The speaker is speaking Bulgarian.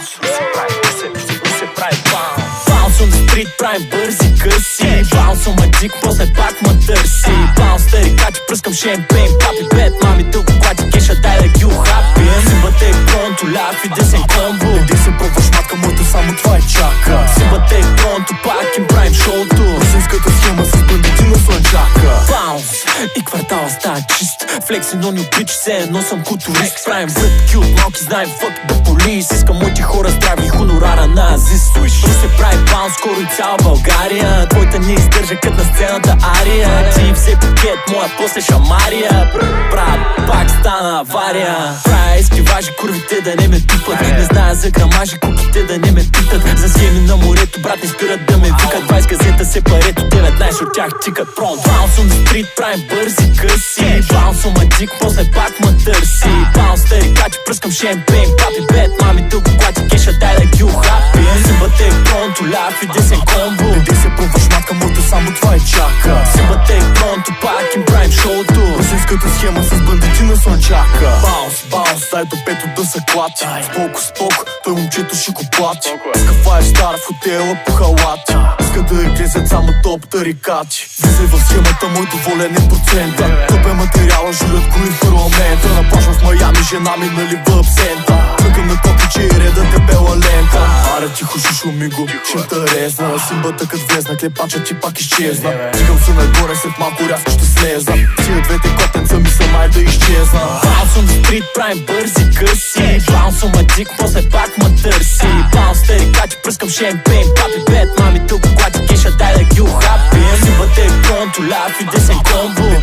se pravi bounce on the street, pravim bързи къси. Bounce on my dick, после пак ма търси. Bounce тарикати, пръскам шемпейн, папи бед, мами тълко клати кеша, дай да ги ухапим. Симбате пронто, ляв и десен комбо. Иди се пробваш матка, моето само това е чака. Симбате пронто, пак им правим шоуто. Русинската схема с бандити на слънчака. Bounce и квартала става чист. Флекси, но не обича се, едно съм културист. Правим врътки от малки, знаем fuck the police. Искам моите хора здрави, хонорара на азист. Русе прави баунс, скоро и цяла България. Твоята не издържа кът на сцената ария. Ти взе пакет, моя после шамария. Брат, пак стана авария. Правя ескиважи, курвите да не ме пипат. Не зная за грамажи, куките да не ме питат. За схеми на морето, брат, не спират да ме викат. 20 газета се парето, 19 от тях тикат. Bounce on the street, правим бързи къси. Bounce on my dick, после пак ма търси. Bounce тарикати, пръскам шемпейн, папи бед, мами тълко клати кеша, дай да ги ухапим. Симбате пронто, ляв и десен комбо. Иди се пробваш матка, моето само това е чака. Симбате пронто, пак им правим шоуто. Русинската схема с бандити на слънчака. Баунс, дай до пето да се клати. Споко, той момчето ще го плати. Скафа е стара в хотела по халати. Иска да я глезят само топ тарикати. Влизай в схемата, моето волен е процента. Тъп е материала, журят го и в парламента. На плаж в Майами, жена ми налива абсента. Тръгам на копиче и реда дебела лента. Аре тихо, шушо миго, ще тарезна. Симбата кът влезна, клепача ти пак изчезна. Дигам се нагоре, след малко рязко ще слезна. Тия двете котенца ми са май да изчезна. Bounce on the street, правим бързи къси. Bounce on my dick, после пак ма търси. Bounce тарикати, пръскам шемпейн, папи бед, мами тълко клати кеша, дай да ги ухапим. Симбате пронто, ляв и десен комбо.